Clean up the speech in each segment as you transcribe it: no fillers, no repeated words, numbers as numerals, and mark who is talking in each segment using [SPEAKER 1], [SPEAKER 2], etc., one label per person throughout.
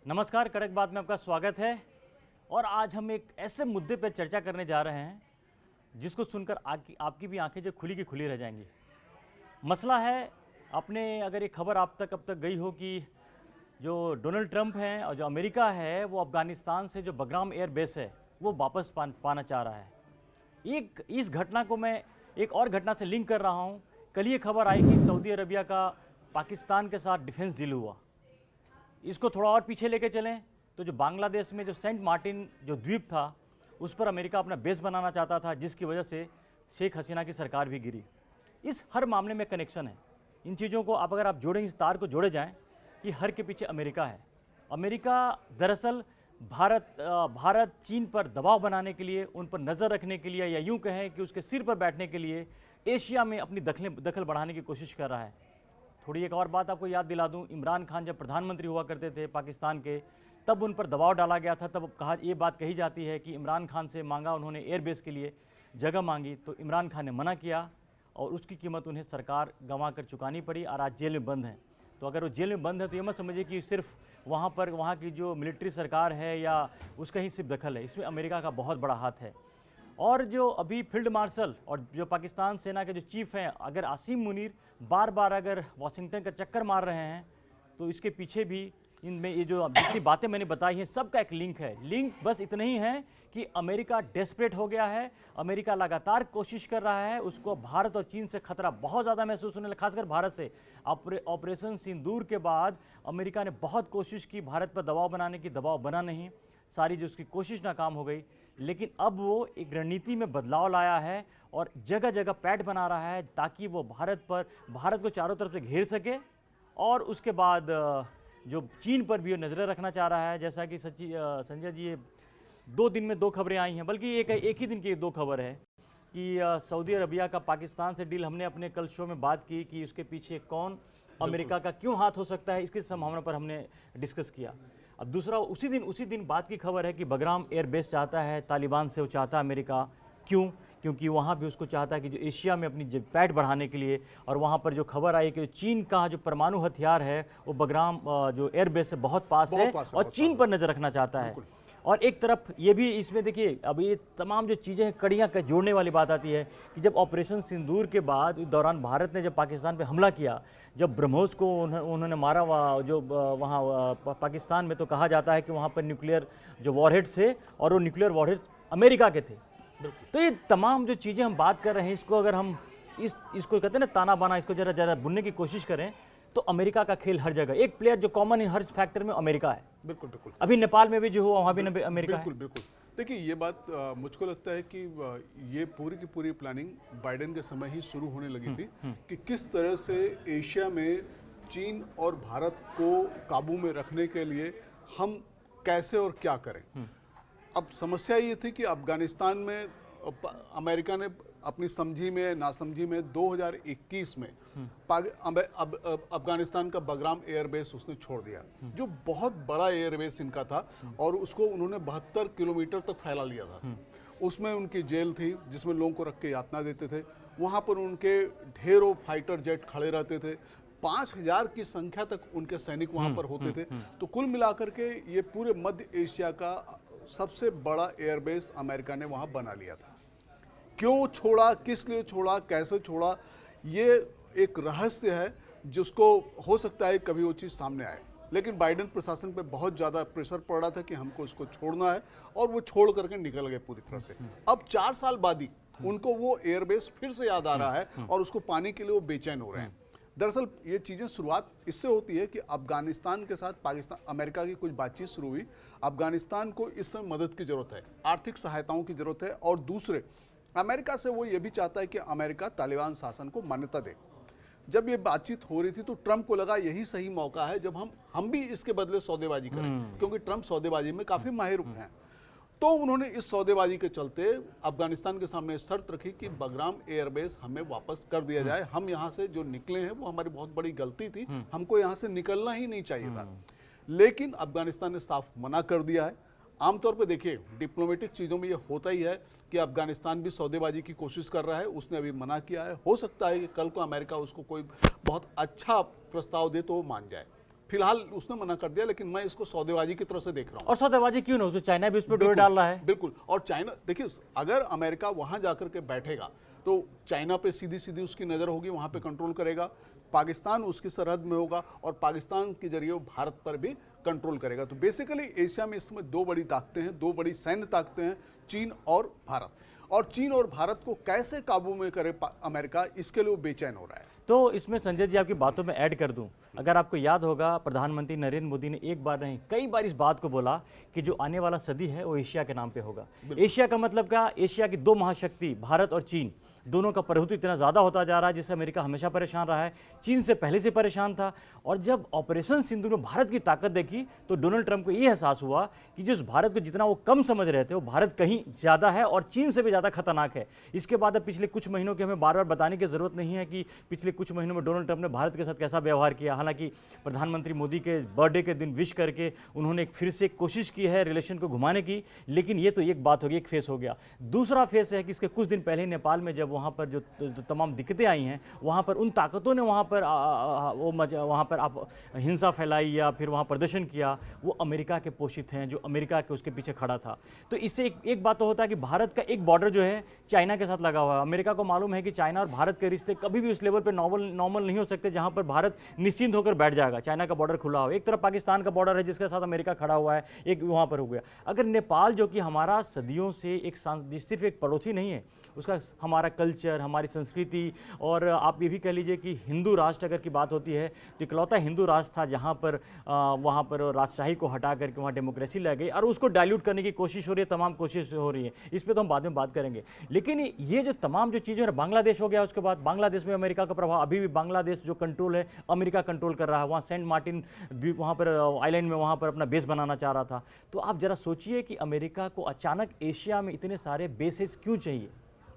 [SPEAKER 1] नमस्कार, कड़क बात में आपका स्वागत है। और आज हम एक ऐसे मुद्दे पर चर्चा करने जा रहे हैं जिसको सुनकर आपकी भी आंखें जो खुली की खुली रह जाएंगी। मसला है, आपने अगर ये खबर आप तक अब तक गई हो कि जो डोनाल्ड ट्रंप हैं और जो अमेरिका है वो अफ़गानिस्तान से जो बगराम एयर बेस है वो वापस पाना चाह रहा है। इस घटना को मैं एक और घटना से लिंक कर रहा हूँ। कल ये खबर आई कि सऊदी अरबिया का पाकिस्तान के साथ डिफेंस डील हुआ। इसको थोड़ा और पीछे लेके चलें तो जो बांग्लादेश में जो सेंट मार्टिन जो द्वीप था उस पर अमेरिका अपना बेस बनाना चाहता था, जिसकी वजह से शेख हसीना की सरकार भी गिरी। इस हर मामले में कनेक्शन है। इन चीज़ों को अगर आप जोड़ें, इस तार को जोड़े जाएं कि हर के पीछे अमेरिका है। अमेरिका दरअसल भारत चीन पर दबाव बनाने के लिए, उन पर नज़र रखने के लिए, या यूँ कहें कि उसके सिर पर बैठने के लिए एशिया में अपनी दखल बढ़ाने की कोशिश कर रहा है। थोड़ी एक और बात आपको याद दिला दूं, इमरान खान जब प्रधानमंत्री हुआ करते थे पाकिस्तान के, तब उन पर दबाव डाला गया था। तब ये बात कही जाती है कि इमरान खान से मांगा, उन्होंने एयरबेस के लिए जगह मांगी तो इमरान खान ने मना किया और उसकी कीमत उन्हें सरकार गंवा कर चुकानी पड़ी और आज जेल में बंद हैं। तो अगर वो जेल में बंद है तो ये मत समझिए कि सिर्फ वहाँ की जो मिलिट्री सरकार है या उसका ही सिर्फ दखल है, इसमें अमेरिका का बहुत बड़ा हाथ है। और जो अभी फील्ड मार्शल और जो पाकिस्तान सेना के जो चीफ हैं, अगर आसिम मुनीर बार बार अगर वाशिंगटन का चक्कर मार रहे हैं तो इसके पीछे भी इनमें ये जो जितनी बातें मैंने बताई हैं सबका एक लिंक है। लिंक बस इतना ही है कि अमेरिका डेस्परेट हो गया है। अमेरिका लगातार कोशिश कर रहा है, उसको भारत और चीन से खतरा बहुत ज़्यादा महसूस होने लगा, खासकर भारत से। ऑपरेशन सिंदूर के बाद अमेरिका ने बहुत कोशिश की भारत पर दबाव बनाने की, दबाव बना नहीं, सारी जो उसकी कोशिश नाकाम हो गई। लेकिन अब वो एक रणनीति में बदलाव लाया है और जगह जगह पैठ बना रहा है ताकि वो भारत को चारों तरफ से घेर सके और उसके बाद जो चीन पर भी वो नज़रें रखना चाह रहा है। जैसा कि संजय जी, ये 2 दिन में 2 खबरें आई हैं, बल्कि एक ही दिन की 2 खबर है कि सऊदी अरबिया का पाकिस्तान से डील। हमने अपने कल शो में बात की कि उसके पीछे कौन, अमेरिका का क्यों हाथ हो सकता है, इसकी संभावना पर हमने डिस्कस किया। अब दूसरा, उसी दिन बात की खबर है कि बगराम एयर बेस चाहता है तालिबान से, वो चाहता है अमेरिका। क्यों? क्योंकि वहाँ भी उसको चाहता है कि जो एशिया में अपनी पैठ बढ़ाने के लिए, और वहाँ पर जो खबर आई कि चीन का जो परमाणु हथियार है वो बगराम जो एयर बेस से बहुत पास है और चीन पर नज़र रखना चाहता है। और एक तरफ ये भी इसमें देखिए, अब ये तमाम जो चीज़ें कड़ियाँ जोड़ने वाली बात आती है कि जब ऑपरेशन सिंदूर के बाद इस दौरान भारत ने जब पाकिस्तान पे हमला किया, जब ब्रह्मोस को उन्होंने मारा, जो वहाँ पाकिस्तान में, तो कहा जाता है कि वहाँ पर न्यूक्लियर जो वॉरहेड्स थे और वो न्यूक्लियर वॉरहेड्स अमेरिका के थे। तो ये तमाम जो चीज़ें हम बात कर रहे हैं, इसको अगर हम इसको कहते हैं ना ताना बाना, इसको ज़रा बुनने की कोशिश करें तो अमेरिका का खेल हर जगह, एक प्लेयर जो कॉमन इन हर फैक्टर में अमेरिका है।
[SPEAKER 2] बिल्कुल बिल्कुल।
[SPEAKER 1] अभी नेपाल में भी जो हुआ वहाँ भी अमेरिका
[SPEAKER 2] बिल्कुल बिल्कुल। देखिए, ये बात मुझको लगता है कि ये पूरी की पूरी प्लानिंग बाइडेन के समय ही शुरू होने लगी थी कि किस तरह से एशिया में चीन और भारत को काबू में रखने के लिए हम कैसे और क्या करें। अब समस्या ये थी कि अफगानिस्तान में अमेरिका ने अपनी समझी में नासमझी में 2021 में अफगानिस्तान का बगराम एयरबेस उसने छोड़ दिया, जो बहुत बड़ा एयरबेस इनका था, और उसको उन्होंने 72 किलोमीटर तक फैला लिया था। उसमें उनकी जेल थी जिसमें लोगों को रख के यातना देते थे। वहाँ पर उनके ढेरों फाइटर जेट खड़े रहते थे। 5000 की संख्या तक उनके सैनिक वहाँ पर होते थे। तो कुल मिलाकर के ये पूरे मध्य एशिया का सबसे बड़ा एयरबेस अमेरिका ने वहाँ बना लिया था। क्यों छोड़ा, किस लिए छोड़ा, कैसे छोड़ा, ये एक रहस्य है जिसको हो सकता है कभी वो चीज़ सामने आए। लेकिन बाइडेन प्रशासन पे बहुत ज़्यादा प्रेशर पड़ रहा था कि हमको इसको छोड़ना है, और वो छोड़ करके निकल गए पूरी तरह से। अब 4 साल बाद ही उनको वो एयरबेस फिर से याद आ रहा है और उसको पाने के लिए वो बेचैन हो रहे हैं। दरअसल ये चीज़ें शुरुआत इससे होती है कि अफगानिस्तान के साथ पाकिस्तान अमेरिका की कुछ बातचीत शुरू हुई। अफगानिस्तान को इस समय मदद की ज़रूरत है, आर्थिक सहायताओं की ज़रूरत है, और दूसरे अमेरिका से वो ये भी चाहता है कि अमेरिका तालिबान शासन को मान्यता दे। जब ये बातचीत हो रही थी तो ट्रंप को लगा यही सही मौका है जब हम भी इसके बदले सौदेबाजी करें, क्योंकि ट्रंप सौदेबाजी में काफ़ी माहिर हैं। तो उन्होंने इस सौदेबाजी के चलते अफगानिस्तान के सामने शर्त रखी कि बगराम एयरबेस हमें वापस कर दिया जाए। हम यहाँ से जो निकले हैं वो हमारी बहुत बड़ी गलती थी, हमको यहाँ से निकलना ही नहीं चाहिए था। लेकिन अफगानिस्तान ने साफ मना कर दिया है। आमतौर पे देखिए, डिप्लोमेटिक चीज़ों में ये होता ही है कि अफगानिस्तान भी सौदेबाजी की कोशिश कर रहा है, उसने अभी मना किया है। हो सकता है कि कल को अमेरिका उसको कोई बहुत अच्छा प्रस्ताव दे तो वो मान जाए। फिलहाल उसने मना कर दिया, लेकिन मैं इसको सौदेबाजी की तरह से देख रहा हूँ।
[SPEAKER 1] और सौदेबाजी क्यों ना, उसको चाइना भी उस पर डोर डाल रहा है।
[SPEAKER 2] बिल्कुल। और चाइना, देखिए, अगर अमेरिका वहां जाकर के बैठेगा तो चाइना पे सीधी सीधी उसकी नजर होगी, वहां पे कंट्रोल करेगा। पाकिस्तान उसकी सरहद में होगा और पाकिस्तान के जरिए वो भारत पर भी कंट्रोल करेगा। तो बेसिकली एशिया में इसमें दो बड़ी ताकतें हैं, दो बड़ी सैन्य ताकतें हैं, चीन और भारत। और चीन और भारत को कैसे काबू में करे अमेरिका, इसके लिए वो बेचैन हो रहा है।
[SPEAKER 1] तो इसमें संजय जी आपकी बातों में ऐड कर दूं, अगर आपको याद होगा प्रधानमंत्री नरेंद्र मोदी ने एक बार नहीं कई बार इस बात को बोला कि जो आने वाला सदी है वो एशिया के नाम पे होगा। एशिया का मतलब क्या, एशिया की दो महाशक्ति भारत और चीन, दोनों का प्रभुत्व इतना ज़्यादा होता जा रहा है जिससे अमेरिका हमेशा परेशान रहा है, चीन से पहले से परेशान था। और जब ऑपरेशन सिंधु में भारत की ताकत देखी तो डोनाल्ड ट्रंप को ये एहसास हुआ कि जिस भारत को जितना वो कम समझ रहे थे वो भारत कहीं ज़्यादा है और चीन से भी ज़्यादा खतरनाक है। इसके बाद अब पिछले कुछ महीनों के हमें बार बार बताने की ज़रूरत नहीं है कि पिछले कुछ महीनों में डोनाल्ड ट्रंप ने भारत के साथ कैसा व्यवहार किया। हालांकि प्रधानमंत्री मोदी के बर्थडे के दिन विश करके उन्होंने फिर से कोशिश की है रिलेशन को घुमाने की, लेकिन ये तो एक बात होगी, एक फेस हो गया। दूसरा फेस है कि इसके कुछ दिन पहले नेपाल में जब वहाँ पर जो तमाम दिक्कतें आई हैं, वहाँ पर उन ताकतों ने वहाँ पर आप हिंसा फैलाई या फिर वहाँ प्रदर्शन किया, वो अमेरिका के पोषित हैं, जो अमेरिका के उसके पीछे खड़ा था। तो इससे एक बात तो होता है कि भारत का एक बॉर्डर जो है चाइना के साथ लगा हुआ है। अमेरिका को मालूम है कि चाइना और भारत के रिश्ते कभी भी उस लेवल पर नॉर्मल नहीं हो सकते जहाँ पर भारत निश्चिंत होकर बैठ जाएगा, चाइना का बॉर्डर खुला हो। एक तरफ पाकिस्तान का बॉर्डर है जिसके साथ अमेरिका खड़ा हुआ है, एक वहाँ पर हो गया। अगर नेपाल जो कि हमारा सदियों से एक सिर्फ एक पड़ोसी नहीं है, उसका हमारा कल्चर, हमारी संस्कृति, और आप ये भी कह लीजिए कि हिंदू राष्ट्र अगर की बात होती है तो इकलौता हिंदू राष्ट्र था जहाँ पर वहाँ पर राजशाही को हटा करके वहाँ डेमोक्रेसी ला गई और उसको डाइल्यूट करने की कोशिश हो रही है, तमाम कोशिश हो रही है। इस पर तो हम बाद में बात करेंगे। लेकिन ये जो तमाम जो चीज़ें, बांग्लादेश हो गया, उसके बाद बांग्लादेश में अमेरिका का प्रभाव, अभी भी बांग्लादेश जो कंट्रोल है अमेरिका कंट्रोल कर रहा है। वहाँ सेंट मार्टिन द्वीप, वहाँ पर आइलैंड में वहाँ पर अपना बेस बनाना चाह रहा था। तो आप जरा सोचिए कि अमेरिका को अचानक एशिया में इतने सारे बेसेस क्यों चाहिए।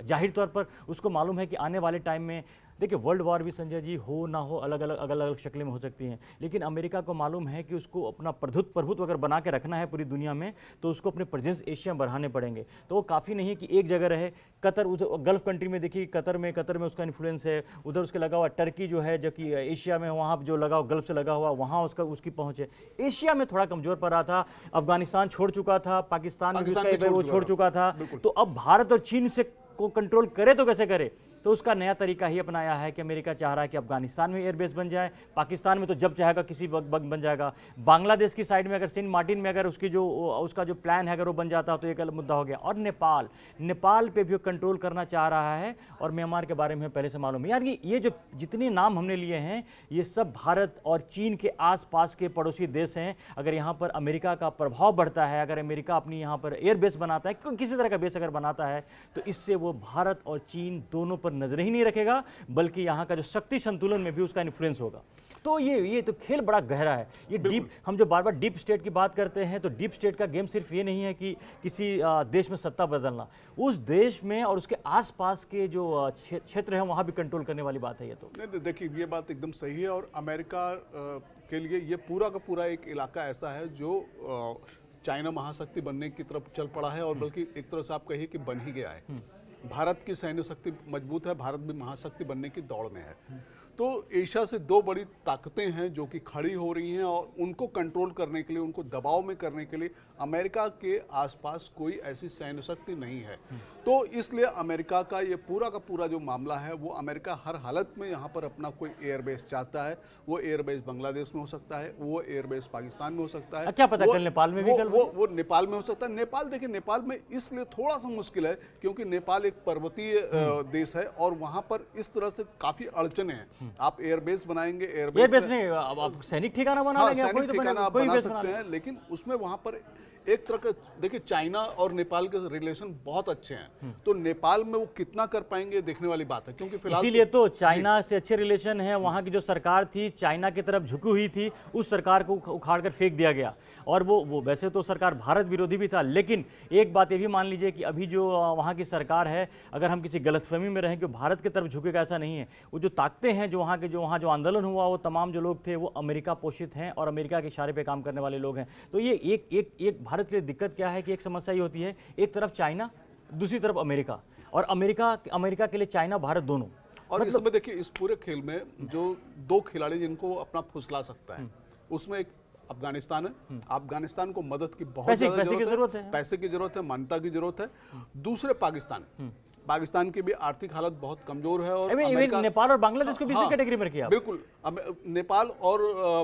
[SPEAKER 1] जाहिर तौर पर उसको मालूम है कि आने वाले टाइम में, देखिए, वर्ल्ड वॉर भी संजय जी हो ना हो, अलग अलग शक्लें में हो सकती हैं, लेकिन अमेरिका को मालूम है कि उसको अपना प्रभुत्व अगर बना के रखना है पूरी दुनिया में तो उसको अपने प्रेजेंस एशिया में बढ़ाने पड़ेंगे। तो वो काफ़ी नहीं है कि एक जगह रहे। कतर, उधर गल्फ कंट्री में देखिए, कतर में उसका इन्फ्लुएंस है, उधर उसके लगा हुआ टर्की जो है, जो कि एशिया में वहाँ जो लगा हुआ, गल्फ से लगा हुआ, वहाँ उसकी पहुँच है। एशिया में थोड़ा कमज़ोर पड़ रहा था, अफगानिस्तान छोड़ चुका था, पाकिस्तान वो छोड़ चुका था। तो अब भारत और चीन से को कंट्रोल करे तो कैसे करे, तो उसका नया तरीका ही अपनाया है कि अमेरिका चाह रहा है कि अफगानिस्तान में एयरबेस बन जाए, पाकिस्तान में तो जब चाहेगा किसी वक्त बन जाएगा, बांग्लादेश की साइड में अगर सेंट मार्टिन में अगर उसका जो प्लान है अगर वो बन जाता तो एक अलग मुद्दा हो गया। और नेपाल पे भी कंट्रोल करना चाह रहा है, और म्यांमार के बारे में पहले से मालूम है। यानी ये जो जितने नाम हमने लिए हैं ये सब भारत और चीन के आसपास के पड़ोसी देश हैं। अगर यहाँ पर अमेरिका का प्रभाव बढ़ता है, अगर अमेरिका अपनी यहाँ पर एयरबेस बनाता है, किसी तरह का बेस अगर बनाता है, तो इससे वो भारत और चीन दोनों पर नजर ही नहीं रखेगा, बल्कि यहाँ का जो शक्ति संतुलन में भी उसका इन्फ्लुएंस होगा। तो ये तो खेल बड़ा गहरा है। ये डीप, हम जो बार बार डीप स्टेट की बात करते हैं, तो डीप स्टेट का गेम सिर्फ ये नहीं है कि किसी देश में सत्ता बदलना, उस देश में और उसके आसपास के जो क्षेत्र हैं वहाँ भी कंट्रोल करने वाली बात है। ये तो
[SPEAKER 2] नहीं, देखिए, ये बात एकदम सही है। और अमेरिका के लिए ये पूरा का पूरा एक इलाका ऐसा है जो चाइना महाशक्ति बनने की तरफ चल पड़ा है, और बल्कि एक तरह से आप कहिए कि बन ही गया है। भारत की सैन्य शक्ति मजबूत है, भारत भी महाशक्ति बनने की दौड़ में है। तो एशिया से दो बड़ी ताकतें हैं जो कि खड़ी हो रही हैं, और उनको कंट्रोल करने के लिए, उनको दबाव में करने के लिए अमेरिका के आसपास कोई ऐसी सैन्य शक्ति नहीं है। तो इसलिए अमेरिका का ये पूरा का पूरा जो मामला है, वो अमेरिका हर हालत में यहाँ पर अपना कोई एयरबेस चाहता है। वो एयरबेस बांग्लादेश में हो सकता है, वो एयरबेस पाकिस्तान में हो सकता है,
[SPEAKER 1] क्या पता कल नेपाल में भी,
[SPEAKER 2] वो नेपाल में हो सकता है। नेपाल, देखिए, नेपाल में इसलिए थोड़ा सा मुश्किल है क्योंकि नेपाल एक पर्वतीय देश है, और वहाँ पर इस तरह से काफी अड़चने हैं। आप एयरबेस बनाएंगे, एयरबेस
[SPEAKER 1] नहीं, आप सैनिक ठिकाना बना लेंगे,
[SPEAKER 2] सैनिक ठिकाना आप बना सकते हैं, लेकिन उसमें वहाँ पर एक तरह का, देखिए, चाइना और नेपाल के रिलेशन बहुत अच्छे हैं। तो नेपाल में वो कितना कर पाएंगे देखने वाली बात है, क्योंकि फिलहाल
[SPEAKER 1] इसीलिए तो चाइना से अच्छे रिलेशन है। वहाँ की जो सरकार थी चाइना की तरफ झुकी हुई थी, उस सरकार को उखाड़ कर फेंक दिया गया। और वो वैसे तो सरकार भारत विरोधी भी था, लेकिन एक बात ये भी मान लीजिए कि अभी जो वहाँ की सरकार है, अगर हम किसी गलतफहमी में रहें कि भारत की तरफ झुकेगा, ऐसा नहीं है। वो जो ताकतें हैं, जो वहाँ जो आंदोलन हुआ, वो तमाम जो लोग थे वो अमेरिका पोषित हैं और अमेरिका के इशारे पर काम करने वाले लोग हैं। तो ये एक भारत के लिए दिक्कत क्या है कि एक समस्या ये होती है, एक तरफ चाइना, दूसरी तरफ अमेरिका, और अमेरिका के लिए चाइना, भारत दोनों।
[SPEAKER 2] और इसमें देखिए, इस पूरे खेल में जो दो खिलाड़ी जिनको अपना फुसला सकता है, उसमें एक अफगानिस्तान है। अफगानिस्तान को मदद की बहुत
[SPEAKER 1] पैसे
[SPEAKER 2] ज्यादा
[SPEAKER 1] की जरूरत है।
[SPEAKER 2] पैसे की जरूरत है, मान्यता की जरूरत है। दूसरे पाकिस्तान की भी आर्थिक हालत बहुत कमजोर है और अमेरिका,
[SPEAKER 1] नेपाल और बांग्लादेश को भी इसी कैटेगरी में रखिए आप।
[SPEAKER 2] बिल्कुल, नेपाल और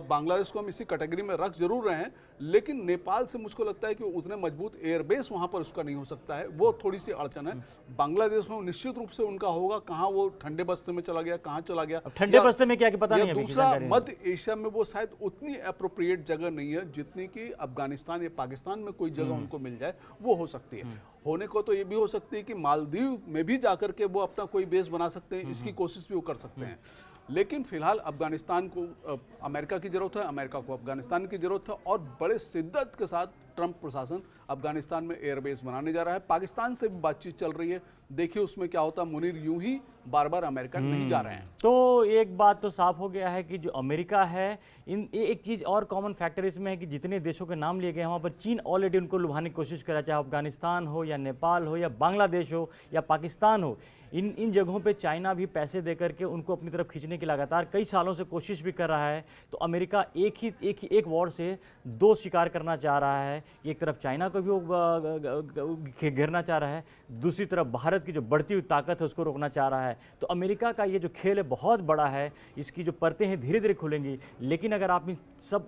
[SPEAKER 2] बांग्लादेश को हम इसी कैटेगरी में रख जरूर रहे हैं, लेकिन नेपाल से मुझको लगता है कि उतने मजबूत एयरबेस वहां पर उसका नहीं हो सकता है, वो थोड़ी सी अड़चन है। बांग्लादेश में निश्चित रूप से उनका होगा, कहाँ वो ठंडे बस्ते में चला गया, कहाँ चला गया,
[SPEAKER 1] ठंडे बस्ते में क्या पता नहीं है।
[SPEAKER 2] दूसरा, मध्य एशिया में वो शायद उतनी अप्रोप्रिएट जगह नहीं है जितनी कि अफगानिस्तान या पाकिस्तान में कोई जगह उनको मिल जाए, वो हो सकती है। होने को तो ये भी हो सकती है कि मालदीव में भी जाकर के वो अपना कोई बेस बना सकते हैं, इसकी कोशिश भी वो कर सकते हैं। लेकिन फिलहाल अफगानिस्तान को अमेरिका की जरूरत है, अमेरिका को अफगानिस्तान की जरूरत है, और बड़े शिद्दत के साथ ट्रंप प्रशासन अफगानिस्तान में एयरबेस बनाने जा रहा है। पाकिस्तान से भी बातचीत चल रही है, देखिए उसमें क्या होता है। मुनीर यूं ही बार बार अमेरिका नहीं जा रहे हैं।
[SPEAKER 1] तो एक बात तो साफ हो गया है कि जो अमेरिका है, एक चीज़ और कॉमन फैक्टर इसमें है कि जितने देशों के नाम लिए गए हैं वहाँ पर चीन ऑलरेडी उनको लुभाने की कोशिश कर रहा है, चाहे अफगानिस्तान हो या नेपाल हो या बांग्लादेश हो या पाकिस्तान हो। इन जगहों पे चाइना भी पैसे दे करके उनको अपनी तरफ खींचने की लगातार कई सालों से कोशिश भी कर रहा है। तो अमेरिका एक वॉर से दो शिकार करना चाह रहा है। एक तरफ चाइना को भी वो घेरना चाह रहा है, दूसरी तरफ भारत की जो बढ़ती हुई ताकत है उसको रोकना चाह रहा है। तो अमेरिका का ये जो खेल है बहुत बड़ा है, इसकी जो परतें हैं धीरे धीरे खुलेंगी। लेकिन अगर आप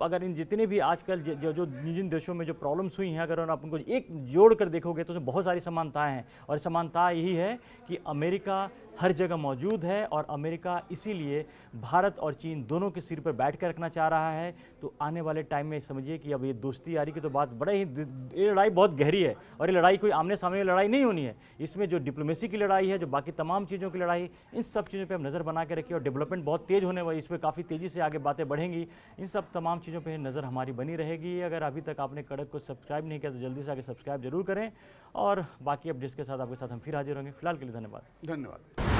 [SPEAKER 1] अगर इन जितने भी आजकल जो जिन देशों में जो प्रॉब्लम्स हुई हैं, अगर आप उनको एक जोड़ कर देखोगे तो उसमें बहुत सारी समानताएं हैं। और समानता यही है कि अमेरिका हर जगह मौजूद है और अमेरिका इसीलिए भारत और चीन दोनों के सिर पर बैठ कर रखना चाह रहा है। तो आने वाले टाइम में समझिए कि अब ये दोस्ती यारी की तो बात बड़े ही, ये लड़ाई बहुत गहरी है और ये लड़ाई कोई आमने सामने लड़ाई नहीं होनी है। इसमें जो डिप्लोमेसी की लड़ाई है, जो बाकी तमाम चीज़ों की लड़ाई, इन सब चीज़ों पर हम नज़र बना के रखिए। और डेवलपमेंट बहुत तेज़ होने वाली, इस पर काफ़ी तेज़ी से आगे बातें बढ़ेंगी। इन सब तमाम चीज़ों पर नज़र हमारी बनी रहेगी। अगर अभी तक आपने कड़क को सब्सक्राइब नहीं किया तो जल्दी से आगे सब्सक्राइब जरूर करें। और बाकी अपडेट्स के साथ आपके साथ हम फिर हाजिर होंगे। फिलहाल के लिए धन्यवाद।